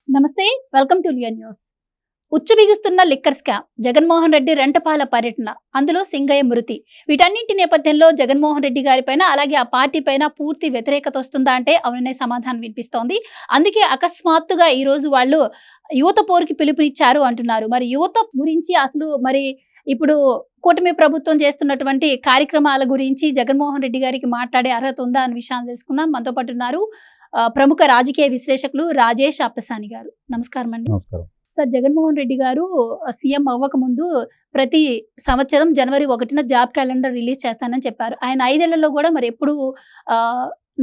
నమస్తే, welcome to లియా news. ఉచ్చబిగుస్తున్న లిక్కర్ స్కామ్, జగన్మోహన్ రెడ్డి రెంటపాల పర్యటన, అందులో సింగయ్య మృతి. వీటన్నింటి నేపథ్యంలో జగన్మోహన్ రెడ్డి గారి పైన, అలాగే ఆ పార్టీ పైన పూర్తి వ్యతిరేకత వస్తుందా అంటే అవుననే సమాధానం వినిపిస్తోంది. అందుకే అకస్మాత్తుగా ఈ రోజు వాళ్ళు యువత పోరుకి పిలుపునిచ్చారు అంటున్నారు. మరి యువత గురించి అసలు ఇప్పుడు కూటమి ప్రభుత్వం చేస్తున్నటువంటి కార్యక్రమాల గురించి జగన్మోహన్ రెడ్డి గారికి మాట్లాడే అర్హత ఉందా అనే విషయాన్ని తెలుసుకుందాం. మనతో పాటు ఉన్నారు ప్రముఖ రాజకీయ విశ్లేషకులు రాజేష్ అప్పసాని గారు. నమస్కారం అండి. నమస్కారం. సార్, జగన్మోహన్ రెడ్డి గారు సీఎం అవ్వక ముందు ప్రతి సంవత్సరం జనవరి 1న జాబ్ క్యాలెండర్ రిలీజ్ చేస్తానని చెప్పారు. ఆయన 5 ఏళ్లలో కూడా మరి ఎప్పుడు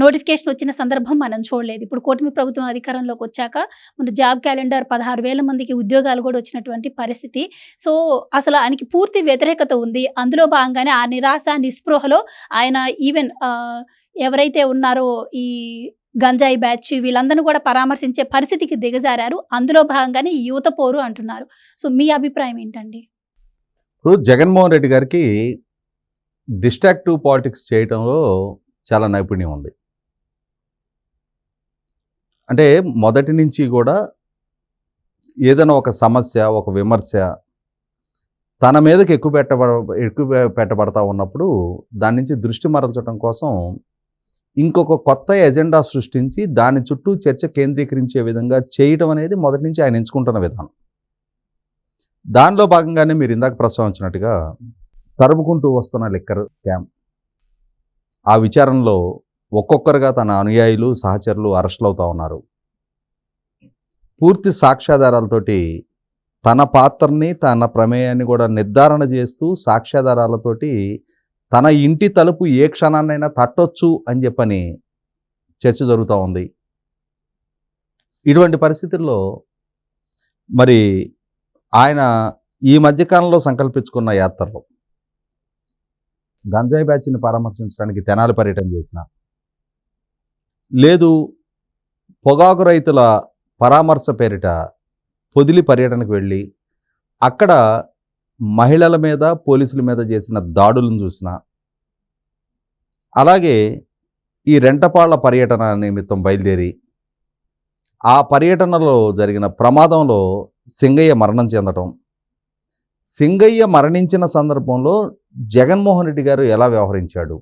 నోటిఫికేషన్ వచ్చిన సందర్భం మనం చూడలేదు. ఇప్పుడు కూటమి ప్రభుత్వం అధికారంలోకి వచ్చాక మన జాబ్ క్యాలెండర్ 16,000 మందికి ఉద్యోగాలు కూడా వచ్చినటువంటి పరిస్థితి. సో అసలు ఆయనకి పూర్తి వ్యతిరేకత ఉంది. అందులో భాగంగానే ఆ నిరాశ నిస్పృహలో ఆయన ఈవెన్ ఎవరైతే ఉన్నారో ఈ గంజాయి బ్యాచ్ వీళ్ళందరినీ కూడా పరామర్శించే పరిస్థితికి దిగజారారు. అందులో భాగంగానే యువత పోరు అంటున్నారు. సో మీ అభిప్రాయం ఏంటండి? ఇప్పుడు జగన్మోహన్ రెడ్డి గారికి డిస్ట్రాక్టివ్ పాలిటిక్స్ చేయటంలో చాలా నైపుణ్యం ఉంది. అంటే మొదటి నుంచి కూడా ఏదైనా ఒక సమస్య, ఒక విమర్శ తన మీదకి ఎక్కువ పెట్టబడతా ఉన్నప్పుడు దాని నుంచి దృష్టి మరల్చడం కోసం ఇంకొక కొత్త ఎజెండా సృష్టించి దాని చుట్టూ చర్చ కేంద్రీకరించే విధంగా చేయడం అనేది మొదటి నుంచి ఆయన ఎంచుకుంటున్న విధానం. దానిలో భాగంగానే మీరు ఇందాక ప్రస్తావించినట్టుగా తరుముకుంటూ వస్తున్న లిక్కర్ స్కామ్, ఆ విచారణలో ఒక్కొక్కరుగా తన అనుయాయులు, సహచరులు అరెస్టులు అవుతూ ఉన్నారు. పూర్తి సాక్ష్యాధారాలతోటి తన పాత్రని, తన ప్రమేయాన్ని కూడా నిర్ధారణ చేస్తూ సాక్ష్యాధారాలతోటి తన ఇంటి తలుపు ఏ క్షణాన్నైనా తట్టొచ్చు అని చెప్పని చర్చ జరుగుతూ ఉంది. ఇటువంటి పరిస్థితుల్లో మరి ఆయన ఈ మధ్యకాలంలో సంకల్పించుకున్న యాత్రలో గంజాయి బ్యాచ్ని పరామర్శించడానికి తెనాలి పర్యటన చేసిన, లేదు పొగాకు రైతుల పరామర్శ పేరిట పొదిలి పర్యటనకు వెళ్ళి అక్కడ మహిళల మీద, పోలీసుల మీద చేసిన దాడులను చూసిన, అలాగే ఈ రెంటపాళ్ల పర్యటన నిమిత్తం బయలుదేరి ఆ పర్యటనలో జరిగిన ప్రమాదంలో సింగయ్య మరణం చెందటం, సింగయ్య మరణించిన సందర్భంలో జగన్మోహన్ రెడ్డి గారు ఎలా వ్యవహరించాడు,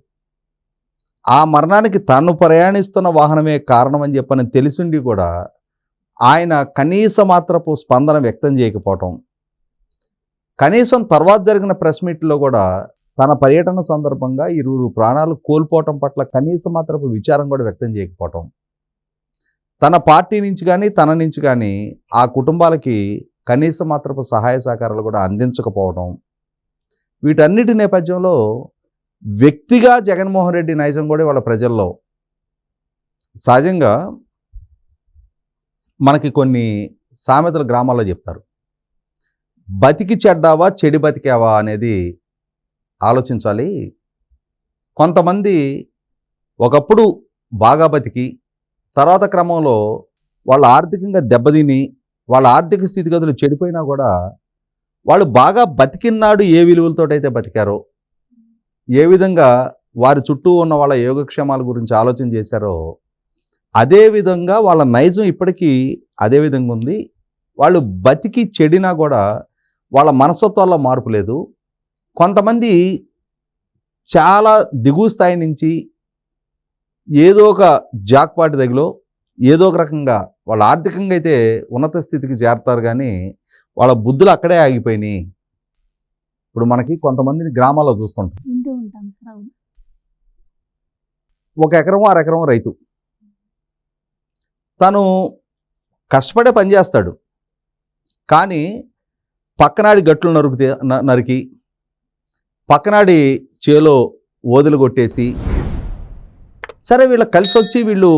ఆ మరణానికి తాను ప్రయాణిస్తున్న వాహనమే కారణమని చెప్పని తెలిసిండి కూడా ఆయన కనీస మాత్రపు స్పందన వ్యక్తం చేయకపోవటం, కనీసం తర్వాత జరిగిన ప్రెస్ మీట్లో కూడా తన పర్యటన సందర్భంగా ఇరువురు ప్రాణాలు కోల్పోవటం పట్ల కనీస మాత్రపు విచారం కూడా వ్యక్తం చేయకపోవటం, తన పార్టీ నుంచి కానీ తన నుంచి కానీ ఆ కుటుంబాలకి కనీస మాత్రపు సహాయ సహకారాలు కూడా అందించకపోవడం, వీటన్నిటి నేపథ్యంలో వ్యక్తిగా జగన్మోహన్ రెడ్డి నైజం కూడా వాళ్ళ ప్రజల్లో సహజంగా మనకి కొన్ని సామెతలు గ్రామాల్లో చెప్తారు. బతికి చెడ్డావా, చెడి బతికావా అనేది ఆలోచించాలి. కొంతమంది ఒకప్పుడు బాగా బతికి తర్వాత క్రమంలో వాళ్ళు ఆర్థికంగా దెబ్బతిని వాళ్ళ ఆర్థిక స్థితిగతులు చెడిపోయినా కూడా వాళ్ళు బాగా బతికినాడు ఏ విలువలతోటైతే బతికారో, ఏ విధంగా వారి చుట్టూ ఉన్న వాళ్ళ యోగక్షేమాల గురించి ఆలోచన చేశారో అదేవిధంగా వాళ్ళ నైజం ఇప్పటికీ అదే విధంగా ఉంది. వాళ్ళు బతికి చెడినా కూడా వాళ్ళ మనస్తత్వాల్లో మార్పు లేదు. కొంతమంది చాలా దిగువ స్థాయి నుంచి ఏదో ఒక జాక్పాట్ దగ్గర ఏదో ఒక రకంగా వాళ్ళు ఆర్థికంగా అయితే ఉన్నత స్థితికి చేరతారు, కానీ వాళ్ళ బుద్ధులు అక్కడే ఆగిపోయినాయి. ఇప్పుడు మనకి కొంతమందిని గ్రామాల్లో చూస్తుంటాం. ఒక ఎకరం, 1 ఎకరం రైతు తను కష్టపడే పని చేస్తాడు, కానీ పక్కనాడి గట్లు నరికి పక్కనాడి చేలో ఓదలు కొట్టేసి, సరే వీళ్ళకి కలిసి వచ్చి వీళ్ళు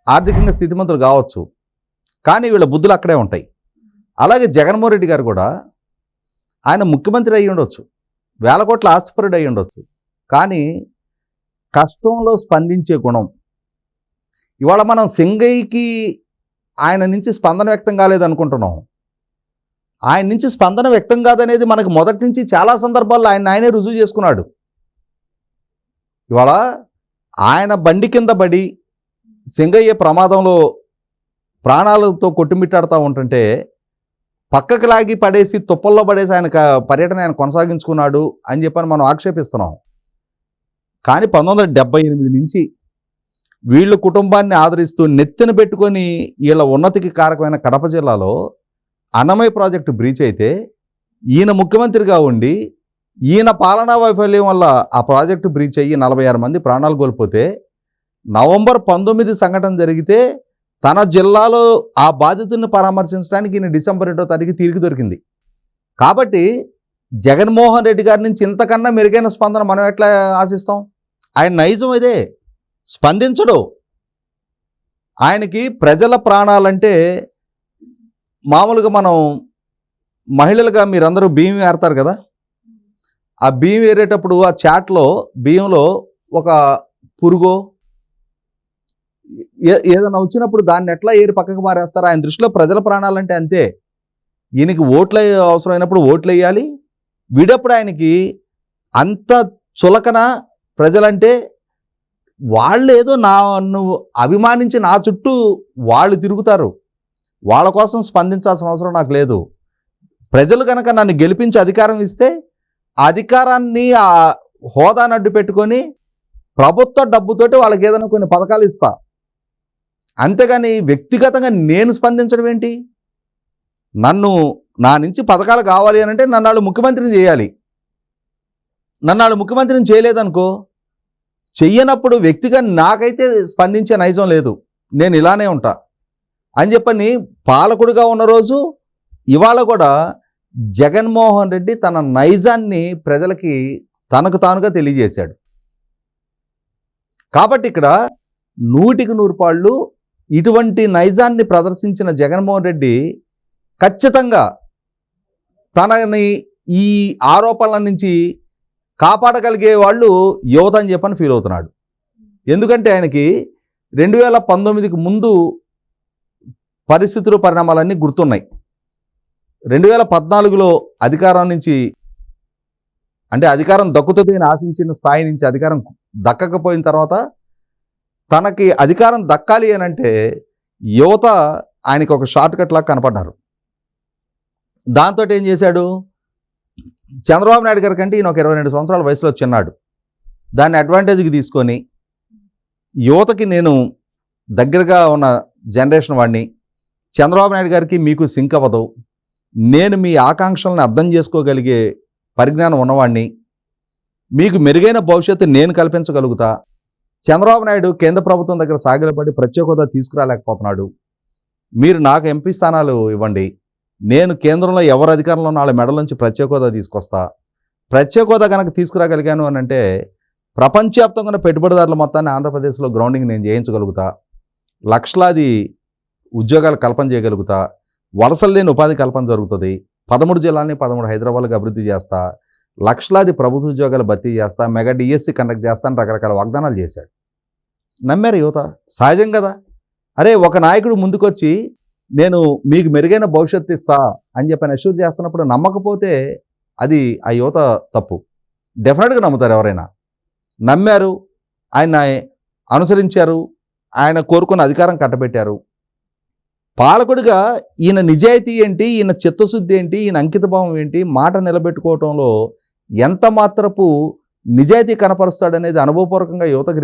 ఆర్థికంగా స్థితిమంతులు కావచ్చు, కానీ వీళ్ళ బుద్ధులు అక్కడే ఉంటాయి. అలాగే జగన్మోహన్ రెడ్డి గారు కూడా ఆయన ముఖ్యమంత్రి అయ్యి ఉండొచ్చు, 1000 కోట్ల ఆస్తిపరుడు అయ్యి ఉండొచ్చు, కానీ కష్టంలో స్పందించే గుణం. ఇవాళ మనం సింగయ్యకి ఆయన నుంచి స్పందన వ్యక్తం కాలేదనుకుంటున్నాం. ఆయన నుంచి స్పందన వ్యక్తం కాదనేది మనకు మొదటి నుంచి చాలా సందర్భాల్లో ఆయనే రుజువు చేసుకున్నాడు. ఇవాళ ఆయన బండి కింద పడి సింగయ్య ప్రమాదంలో ప్రాణాలతో కొట్టుమిట్టాడుతూ ఉంటుంటే పక్కకు లాగి పడేసి తుప్పల్లో పడేసి పర్యటన ఆయన కొనసాగించుకున్నాడు అని చెప్పని మనం ఆక్షేపిస్తున్నాం. కానీ 1978 నుంచి వీళ్ళ కుటుంబాన్ని ఆదరిస్తూ నెత్తిన పెట్టుకొని వీళ్ళ ఉన్నతికి కారకమైన కడప జిల్లాలో అన్నమయ్య ప్రాజెక్టు బ్రీచ్ అయితే ఈయన ముఖ్యమంత్రిగా ఉండి ఈయన పాలనా వైఫల్యం వల్ల ఆ ప్రాజెక్టు బ్రీచ్ అయ్యి 46 మంది ప్రాణాలు కోల్పోతే నవంబర్ 19 సంఘటన జరిగితే తన జిల్లాలో ఆ బాధితుల్ని పరామర్శించడానికి ఈయన డిసెంబర్ 2వ తారీఖు తిరిగి దొరికింది. కాబట్టి జగన్మోహన్ రెడ్డి గారి నుంచి ఇంతకన్నా మెరుగైన స్పందన మనం ఎట్లా ఆశిస్తాం? ఆయన నైజం ఇదే, స్పందించడు. ఆయనకి ప్రజల ప్రాణాలంటే మామూలుగా మనం మహిళలుగా మీరందరూ బియ్యం ఏరుతారు కదా, ఆ బియ్యం ఏరేటప్పుడు ఆ చాట్లో బియ్యంలో ఒక పురుగో ఏదైనా వచ్చినప్పుడు దాన్ని ఎట్లా ఏరి పక్కకు మారేస్తారు? ఆయన దృష్టిలో ప్రజల ప్రాణాలంటే అంతే. ఈయనకి ఓట్లు అవసరమైనప్పుడు ఓట్లు వేయాలి. వీడప్పుడు ఆయనకి అంత చులకన ప్రజలంటే వాళ్ళు ఏదో నన్ను అభిమానించి నా చుట్టూ వాళ్ళు తిరుగుతారు, వాళ్ళ కోసం స్పందించాల్సిన అవసరం నాకు లేదు. ప్రజలు కనుక నన్ను గెలిపించి అధికారం ఇస్తే అధికారాన్ని ఆ హోదాను అడ్డు పెట్టుకొని ప్రభుత్వ డబ్బుతోటి వాళ్ళకి ఏదైనా కొన్ని పథకాలు ఇస్తా, అంతేగాని వ్యక్తిగతంగా నేను స్పందించడం ఏంటి? నా నుంచి పథకాలు కావాలి అని అంటే నన్ను వాళ్ళు ముఖ్యమంత్రిని చేయాలి. నన్ను వాళ్ళు ముఖ్యమంత్రిని చేయలేదనుకో, చెయ్యనప్పుడు వ్యక్తిగా నాకైతే స్పందించే నైజం లేదు, నేను ఇలానే ఉంటా అని చెప్పని పాలకుడిగా ఉన్న రోజు ఇవాళ కూడా జగన్మోహన్ రెడ్డి తన నైజాన్ని ప్రజలకి తనకు తానుగా తెలియజేశాడు. కాబట్టి ఇక్కడ 100కి 100 పాళ్ళు ఇటువంటి నైజాన్ని ప్రదర్శించిన జగన్మోహన్ రెడ్డి ఖచ్చితంగా తనని ఈ ఆరోపణల నుంచి కాపాడగలిగే వాళ్ళు యువత అని చెప్పని ఫీల్ అవుతున్నాడు. ఎందుకంటే ఆయనకి 2019కి ముందు పరిస్థితులు పరిణామాలన్నీ గుర్తున్నాయి. 2014లో అధికారం నుంచి అంటే అధికారం దక్కుతుంది అని ఆశించిన స్థాయి నుంచి అధికారం దక్కకపోయిన తర్వాత తనకి అధికారం దక్కాలి అని అంటే యువత ఆయనకి ఒక షార్ట్ కట్ లాగా కనపడ్డారు. దాంతో ఏం చేశాడు? చంద్రబాబు నాయుడు గారి కంటే ఈయన ఒక 22 సంవత్సరాల వయసులో చిన్నాడు. దాన్ని అడ్వాంటేజ్కి తీసుకొని యువతకి నేను దగ్గరగా ఉన్న జనరేషన్ వాడిని, చంద్రబాబు నాయుడు గారికి మీకు సింక్ అవ్వదు, నేను మీ ఆకాంక్షలను అర్థం చేసుకోగలిగే పరిజ్ఞానం ఉన్నవాడిని, మీకు మెరుగైన భవిష్యత్తు నేను కల్పించగలుగుతా, చంద్రబాబు నాయుడు కేంద్ర ప్రభుత్వం దగ్గర సాగిలపడి ప్రత్యేక హోదా తీసుకురాలేకపోతున్నాడు, మీరు నాకు ఎంపీ స్థానాలు ఇవ్వండి, నేను కేంద్రంలో ఎవరు అధికారంలో ఉన్న వాళ్ళ మెడల నుంచి ప్రత్యేక హోదా తీసుకొస్తా, ప్రత్యేక హోదా కనుక తీసుకురాగలిగాను అని అంటే ప్రపంచవ్యాప్తంగా ఉన్న పెట్టుబడిదారుల మొత్తాన్ని ఆంధ్రప్రదేశ్లో గ్రౌండింగ్ నేను చేయించగలుగుతా, లక్షలాది ఉద్యోగాలు కల్పన చేయగలుగుతా, వలసలు లేని ఉపాధి కల్పన జరుగుతుంది, 13 జిల్లాలని 13 హైదరాబాద్కి అభివృద్ధి చేస్తా, లక్షలాది ప్రభుత్వ ఉద్యోగాలు భర్తీ చేస్తా, మెగా డిఎస్సి కండక్ట్ చేస్తాను, రకరకాల వాగ్దానాలు చేశాడు. నమ్మారు యువత, సహజం కదా. అరే ఒక నాయకుడు ముందుకొచ్చి నేను మీకు మెరుగైన భవిష్యత్తు ఇస్తా అని చెప్పని అష్యూర్ చేస్తున్నప్పుడు నమ్మకపోతే అది ఆ యువత తప్పు. డెఫినెట్గా నమ్ముతారు ఎవరైనా. నమ్మారు, ఆయన అనుసరించారు, ఆయన కోరుకున్న అధికారం కట్టబెట్టారు. పాలకుడిగా ఈయన నిజాయితీ ఏంటి, ఈయన చిత్తశుద్ధి ఏంటి, ఈయన అంకితభావం ఏంటి, మాట నిలబెట్టుకోవటంలో ఎంత మాత్రపు నిజాయితీ కనపరుస్తాడనేది అనుభవపూర్వకంగా యువతకు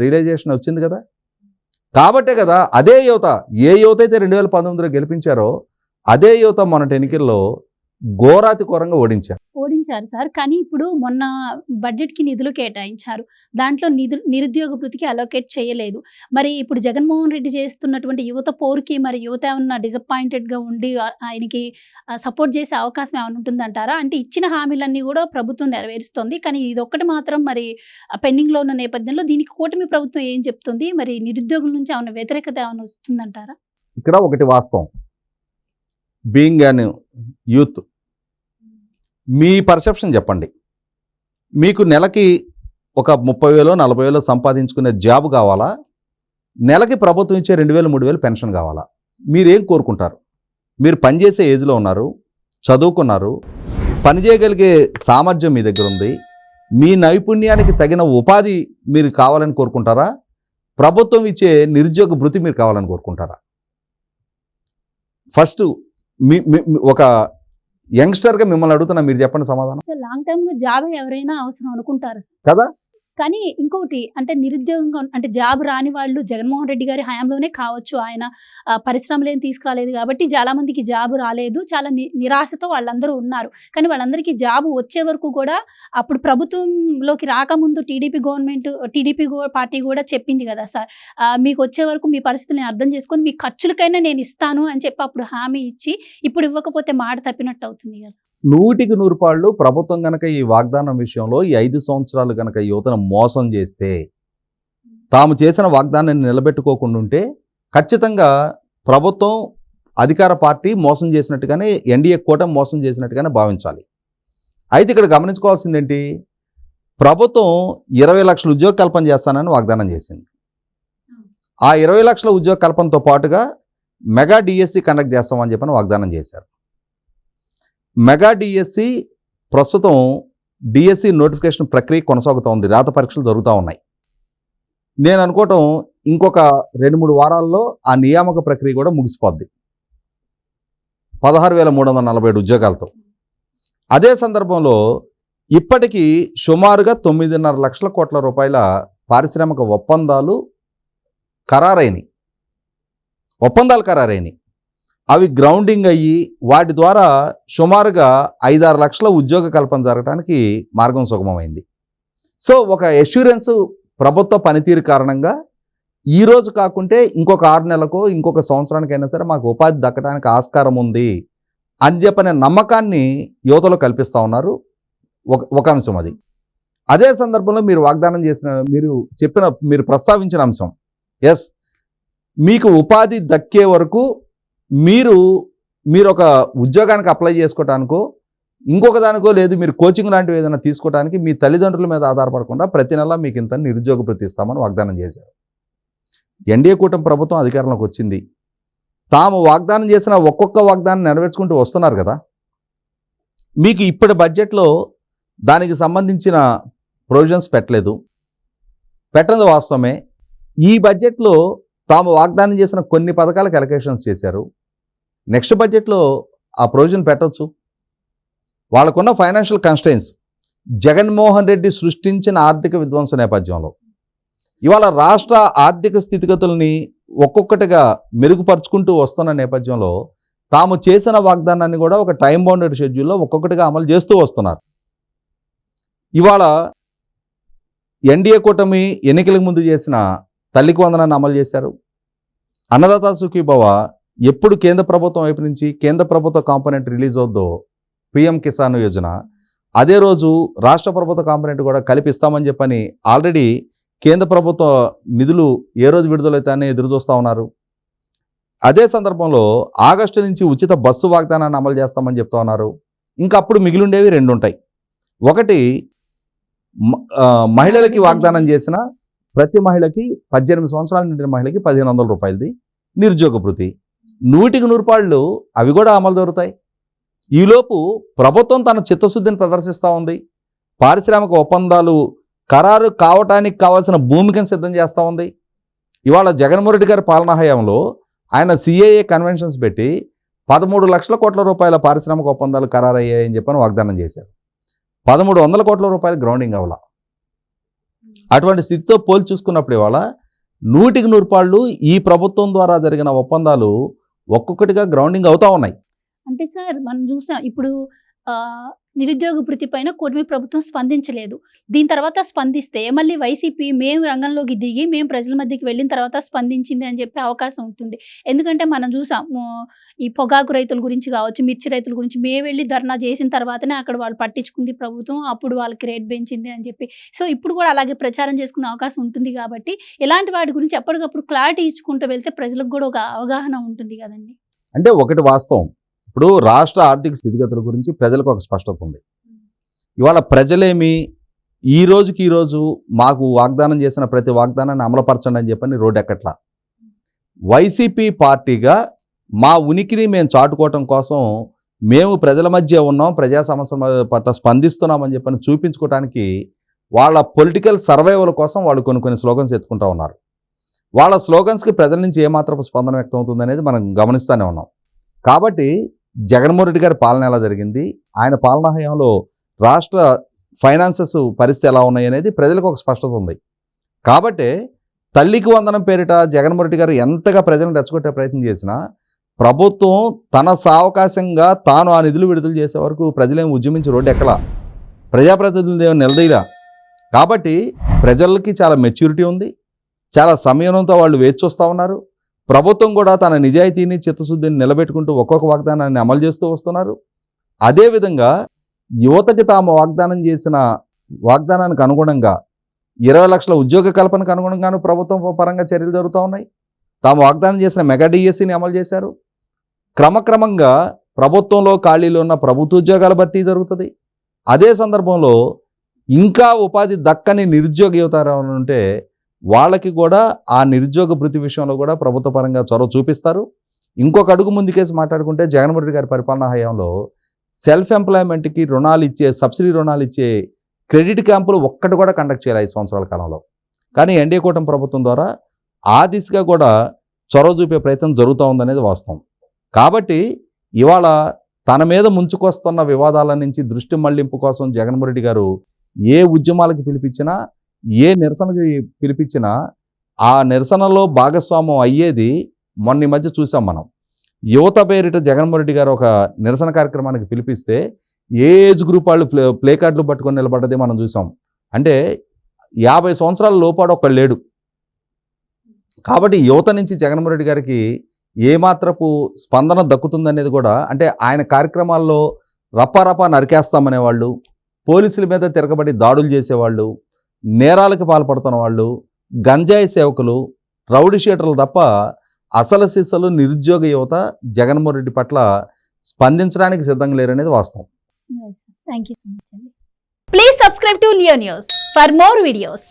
రియలైజేషన్ వచ్చింది కదా. కాబట్టే కదా అదే యువత, ఏ యువత అయితే 2019లో గెలిపించారో అదే యువత మొన్నటి ఎన్నికల్లో ఘోరాతి ఘోరంగా ఓడించారు సార్. కానీ ఇప్పుడు మొన్న బడ్జెట్కి నిధులు కేటాయించారు, దాంట్లో నిరుద్యోగ భృతికి అలోకేట్ చేయలేదు. మరి ఇప్పుడు జగన్మోహన్ రెడ్డి చేస్తున్నటువంటి యువత పోరుకి మరి యువత ఏమన్నా డిసప్పాయింటెడ్గా ఉండి ఆయనకి సపోర్ట్ చేసే అవకాశం ఏమైనా ఉంటుందంటారా? అంటే ఇచ్చిన హామీలన్నీ కూడా ప్రభుత్వం నెరవేరుస్తుంది, కానీ ఇది ఒక్కటి మాత్రం మరి పెండింగ్లో ఉన్న నేపథ్యంలో దీనికి కూటమి ప్రభుత్వం ఏం చెప్తుంది? మరి నిరుద్యోగుల నుంచి ఏమైనా వ్యతిరేకత ఏమైనా వస్తుందంటారా? ఇక్కడ ఒకటి వాస్తవం, being an youth, me perception చెప్పండి. మీకు నెలకి ఒక 30,000 40,000 సంపాదించుకునే జాబ్ కావాలా, నెలకి ప్రభుత్వం ఇచ్చే 2,000 3,000 పెన్షన్ కావాలా? మీరేం కోరుకుంటారు? మీరు పనిచేసే ఏజ్లో ఉన్నారు, చదువుకున్నారు, పని చేయగలిగే సామర్థ్యం మీ దగ్గర ఉంది, మీ నైపుణ్యానికి తగిన ఉపాధి మీరు కావాలని కోరుకుంటారా? ప్రభుత్వం ఇచ్చే నిరుద్యోగ భృతి మీరు కావాలని కోరుకుంటారా? ఫస్ట్ ఒక యంగ్స్టర్గా మిమ్మల్ని అడుగుతున్నా, మీరు చెప్పండి సమాధానం. లాంగ్ టర్మ్ గా జాబ్ ఎవరైనా అవసరం అనుకుంటారు సార్. కదా. కానీ ఇంకొకటి అంటే నిరుద్యోగం అంటే జాబ్ రాని వాళ్ళు జగన్మోహన్ రెడ్డి గారి హయాంలోనే కావచ్చు, ఆయన పరిశ్రమలు ఏం తీసుకురాలేదు కాబట్టి చాలా మందికి జాబ్ రాలేదు, చాలా నిరాశతో వాళ్ళందరూ ఉన్నారు. కానీ వాళ్ళందరికీ జాబ్ వచ్చే వరకు కూడా అప్పుడు ప్రభుత్వంలోకి రాకముందు టీడీపీ పార్టీ కూడా చెప్పింది కదా సార్, మీకు వచ్చే వరకు మీ పరిస్థితులను అర్థం చేసుకొని మీ ఖర్చులకైనా నేను ఇస్తాను అని చెప్పి అప్పుడు హామీ ఇచ్చి ఇప్పుడు ఇవ్వకపోతే మాట తప్పినట్టు అవుతుంది కదా. 100% ప్రభుత్వం కనుక ఈ వాగ్దానం విషయంలో ఈ 5 సంవత్సరాలు కనుక యువతను మోసం చేస్తే, తాము చేసిన వాగ్దానాన్ని నిలబెట్టుకోకుండా ఉంటే ఖచ్చితంగా ప్రభుత్వం అధికార పార్టీ మోసం చేసినట్టుగానే, ఎన్డీఏ కూటమి మోసం చేసినట్టుగానే భావించాలి. అయితే ఇక్కడ గమనించుకోవాల్సింది ఏంటి, ప్రభుత్వం 20 లక్షల ఉద్యోగ కల్పన చేస్తానని వాగ్దానం చేసింది. ఆ 20 లక్షల ఉద్యోగ కల్పనతో పాటుగా మెగా డిఎస్సి కండక్ట్ చేస్తామని చెప్పని వాగ్దానం చేశారు. మెగా డిఎస్సి ప్రస్తుతం డిఎస్సి నోటిఫికేషన్ ప్రక్రియ కొనసాగుతూ ఉంది, రాత పరీక్షలు జరుగుతూ ఉన్నాయి. నేను అనుకోవటం ఇంకొక 2-3 వారాల్లో ఆ నియామక ప్రక్రియ కూడా ముగిసిపోద్ది 16,347 ఉద్యోగాలతో. అదే సందర్భంలో ఇప్పటికీ సుమారుగా 9.5 లక్షల కోట్ల రూపాయల పారిశ్రామిక ఒప్పందాలు ఖరారైనవి. అవి గ్రౌండింగ్ అయ్యి వాటి ద్వారా సుమారుగా 5-6 లక్షల ఉద్యోగ కల్పన జరగడానికి మార్గం సుగమమైంది. సో ఒక అష్యూరెన్స్ ప్రభుత్వ పనితీరు కారణంగా ఈ రోజు కాకుంటే ఇంకొక 6 నెలలకో ఇంకొక సంవత్సరానికైనా సరే మాకు ఉపాధి దక్కడానికి ఆస్కారం ఉంది అని చెప్పనే నమ్మకాన్ని యువతలో కల్పిస్తూ ఉన్నారు. ఒక అంశం అది. అదే సందర్భంలో మీరు వాగ్దానం చేసిన, మీరు ప్రస్తావించిన అంశం, ఎస్, మీకు ఉపాధి దక్కే వరకు మీరు ఒక ఉద్యోగానికి అప్లై చేసుకోవటానికో ఇంకొక దానికో లేదు, మీరు కోచింగ్ లాంటివి ఏదైనా తీసుకోవడానికి మీ తల్లిదండ్రుల మీద ఆధారపడకుండా ప్రతి నెల మీకు ఇంత నిరుద్యోగ భృతి ఇస్తామని వాగ్దానం చేశారు. ఎన్డీఏ కూటమి ప్రభుత్వం అధికారంలోకి వచ్చింది. తాము వాగ్దానం చేసిన ఒక్కొక్క వాగ్దానం నెరవేర్చుకుంటూ వస్తున్నారు కదా. మీకు ఇప్పటి బడ్జెట్లో దానికి సంబంధించిన ప్రొవిజన్స్ పెట్టలేదు వాస్తవమే. ఈ బడ్జెట్లో తాము వాగ్దానం చేసిన కొన్ని పథకాలకు అలొకేషన్స్ చేశారు. నెక్స్ట్ బడ్జెట్లో ఆ ప్రొవిజన్ పెట్టవచ్చు. వాళ్ళకున్న ఫైనాన్షియల్ కన్స్ట్రెయిన్స్, జగన్మోహన్ రెడ్డి సృష్టించిన ఆర్థిక విధ్వంస నేపథ్యంలో ఇవాళ రాష్ట్ర ఆర్థిక స్థితిగతుల్ని ఒక్కొక్కటిగా మెరుగుపరుచుకుంటూ వస్తున్న నేపథ్యంలో తాము చేసిన వాగ్దానాన్ని కూడా ఒక టైం బౌండెడ్ షెడ్యూల్లో ఒక్కొక్కటిగా అమలు చేస్తూ వస్తున్నారు. ఇవాళ ఎన్డీఏ కూటమి ఎన్నికలకు ముందు చేసిన తల్లికి వందనాన్ని అమలు చేశారు. అన్నదాత సుఖీభవ ఎప్పుడు కేంద్ర ప్రభుత్వం వైపు నుంచి కేంద్ర ప్రభుత్వ కాంపోనెంట్ రిలీజ్ అవుద్దో పిఎం కిసాన్ యోజన, అదే రోజు రాష్ట్ర ప్రభుత్వ కాంపోనెంట్ కూడా కల్పిస్తామని చెప్పని ఆల్రెడీ కేంద్ర ప్రభుత్వ నిధులు ఏ రోజు విడుదలవుతాయని ఎదురు చూస్తూ ఉన్నారు. అదే సందర్భంలో ఆగస్టు నుంచి ఉచిత బస్సు వాగ్దానాన్ని అమలు చేస్తామని చెప్తా ఉన్నారు. ఇంకా అప్పుడు మిగిలిండేవి 2 ఉంటాయి. ఒకటి మహిళలకి వాగ్దానం చేసిన ప్రతి మహిళకి 18 సంవత్సరాల నిండిన మహిళకి 1,500 రూపాయలది నిరుద్యోగ భృతి, 100% అవి కూడా అమలు జరుగుతాయి. ఈలోపు ప్రభుత్వం తన చిత్తశుద్ధిని ప్రదర్శిస్తూ ఉంది. పారిశ్రామిక ఒప్పందాలు ఖరారు కావటానికి కావాల్సిన భూమికను సిద్ధం చేస్తూ ఉంది. ఇవాళ జగన్మోహన్ రెడ్డి గారి పాలనా హయాంలో ఆయన సిఏఏ కన్వెన్షన్స్ పెట్టి 13 లక్షల కోట్ల రూపాయల పారిశ్రామిక ఒప్పందాలు ఖరారయ్యాయని చెప్పని వాగ్దానం చేశారు. 1,300 కోట్ల రూపాయలు గ్రౌండింగ్ అవ్వాల. అటువంటి స్థితితో పోల్చి చూసుకున్నప్పుడు ఇవాళ 100% ఈ ప్రభుత్వం ద్వారా జరిగిన ఒప్పందాలు ఒక్కొక్కటిగా గ్రౌండింగ్ అవుతా ఉన్నాయి. అంటే సార్ మనం చూసాం ఇప్పుడు నిరుద్యోగ భృతి పైన కూటమి ప్రభుత్వం స్పందించలేదు. దీని తర్వాత స్పందిస్తే మళ్ళీ వైసీపీ మేము రంగంలోకి దిగి మేము ప్రజల మధ్యకి వెళ్ళిన తర్వాత స్పందించింది అని చెప్పే అవకాశం ఉంటుంది. ఎందుకంటే మనం చూసాం ఈ పొగాకు రైతుల గురించి కావచ్చు, మిర్చి రైతుల గురించి మేము వెళ్ళి ధర్నా చేసిన తర్వాతనే అక్కడ వాళ్ళు పట్టించుకుంది ప్రభుత్వం, అప్పుడు వాళ్ళకి రేట్ పెంచింది అని చెప్పి. సో ఇప్పుడు కూడా అలాగే ప్రచారం చేసుకునే అవకాశం ఉంటుంది కాబట్టి ఇలాంటి వాటి గురించి ఎప్పటికప్పుడు క్లారిటీ ఇచ్చుకుంటూ వెళ్తే ప్రజలకు కూడా ఒక అవగాహన ఉంటుంది కదండి. అంటే ఒకటి వాస్తవం, ఇప్పుడు రాష్ట్ర ఆర్థిక స్థితిగతుల గురించి ప్రజలకు ఒక స్పష్టత ఉంది. ఇవాళ ప్రజలేమి ఈ రోజు మాకు వాగ్దానం చేసిన ప్రతి వాగ్దానాన్ని అమలుపరచండి అని చెప్పని రోడ్డు ఎక్కట్లా. వైసీపీ పార్టీగా మా ఉనికిని మేము చాటుకోవటం కోసం మేము ప్రజల మధ్య ఉన్నాం, ప్రజా సమస్యల పట్ల స్పందిస్తున్నామని చెప్పని చూపించుకోవడానికి వాళ్ళ పొలిటికల్ సర్వైవల్ కోసం వాళ్ళు కొన్ని స్లోగన్స్ ఎత్తుకుంటూ ఉన్నారు. వాళ్ళ స్లోగన్స్కి ప్రజల నుంచి ఏమాత్రం స్పందన వ్యక్తం అవుతుంది అనేది మనం గమనిస్తూనే ఉన్నాం. కాబట్టి జగన్మోహన్ రెడ్డి గారి పాలన ఎలా జరిగింది, ఆయన పాలనా హయాంలో రాష్ట్ర ఫైనాన్సెస్ పరిస్థితి ఎలా ఉన్నాయి అనేది ప్రజలకు ఒక స్పష్టత ఉంది. కాబట్టి తల్లికి వందనం పేరిట జగన్మోహన్ రెడ్డి గారు ఎంతగా ప్రజలను రెచ్చగొట్టే ప్రయత్నం చేసినా ప్రభుత్వం తన సావకాశంగా తాను ఆ నిధులు విడుదల చేసే వరకు ప్రజలేం ఉద్యమించి రోడ్డు ఎక్కలా, ప్రజాప్రతినిధులు ఏమో నిలదీయలా. కాబట్టి ప్రజలకి చాలా మెచ్యూరిటీ ఉంది, చాలా సంయమనంతో వాళ్ళు వేచి చూస్తూ ఉన్నారు. ప్రభుత్వం కూడా తన నిజాయితీని చిత్తశుద్ధిని నిలబెట్టుకుంటూ ఒక్కొక్క వాగ్దానాన్ని అమలు చేస్తూ వస్తున్నారు. అదేవిధంగా యువతకి తాము వాగ్దానం చేసిన వాగ్దానానికి అనుగుణంగా 20 లక్షల ఉద్యోగ కల్పనకు అనుగుణంగాను ప్రభుత్వం పరంగా చర్యలు జరుగుతూ ఉన్నాయి. తాము వాగ్దానం చేసిన మెగా డిఎస్సిని అమలు చేశారు. క్రమక్రమంగా ప్రభుత్వంలో ఖాళీలు ఉన్న ప్రభుత్వ ఉద్యోగాల భర్తీ జరుగుతుంది. అదే సందర్భంలో ఇంకా ఉపాధి దక్కని నిరుద్యోగ యువత ఎవరైనా ఉంటే వాళ్ళకి కూడా ఆ నిరుద్యోగ భృతి విషయంలో కూడా ప్రభుత్వ పరంగా చొరవ చూపిస్తారు. ఇంకొక అడుగు ముందుకేసి మాట్లాడుకుంటే జగన్మోహన్ రెడ్డి గారి పరిపాలనా హయాంలో సెల్ఫ్ ఎంప్లాయ్మెంట్కి రుణాలు ఇచ్చే, సబ్సిడీ రుణాలు ఇచ్చే క్రెడిట్ క్యాంపులు ఒక్కటి కూడా కండక్ట్ చేయాలి 5 సంవత్సరాల కాలంలో. కానీ ఎన్డీఏ కూటమి ప్రభుత్వం ద్వారా ఆ దిశగా కూడా చొరవ చూపే ప్రయత్నం జరుగుతూ ఉందనేది వాస్తవం. కాబట్టి ఇవాళ తన మీద ముంచుకొస్తున్న వివాదాల నుంచి దృష్టి మళ్లింపు కోసం జగన్మోహన్ రెడ్డి గారు ఏ ఉద్యమాలకు పిలిపించినా, ఏ నిరసనకి పిలిపించినా ఆ నిరసనలో భాగస్వామ్యం అయ్యేది మొన్న ఈ మధ్య చూసాం మనం. యువత పేరిట జగన్మోహన్ రెడ్డి గారు ఒక నిరసన కార్యక్రమానికి పిలిపిస్తే ఏ ఏజ్ గ్రూప్ వాళ్ళు ప్లే కార్డులు పట్టుకొని నిలబడ్డది మనం చూసాం. అంటే 50 సంవత్సరాల లోపాడు ఒక్కడు లేడు. కాబట్టి యువత నుంచి జగన్మోహన్ రెడ్డి గారికి ఏమాత్రపు స్పందన దక్కుతుందనేది కూడా, అంటే ఆయన కార్యక్రమాల్లో రప్పారప్పా నరికేస్తామనేవాళ్ళు, పోలీసుల మీద తిరగబడి దాడులు చేసేవాళ్ళు, నేరాలకు పాల్పడుతున్న వాళ్ళు, గంజాయి సేవకులు, రౌడీ షీటర్లు తప్ప అసలు సిసలు నిరుద్యోగ యువత జగన్మోహన్ రెడ్డి పట్ల స్పందించడానికి సిద్ధంగా లేరనేది వాస్తవం. థ్యాంక్ యూ సో మచ్ అండి. Please subscribe to Leo news for more videos.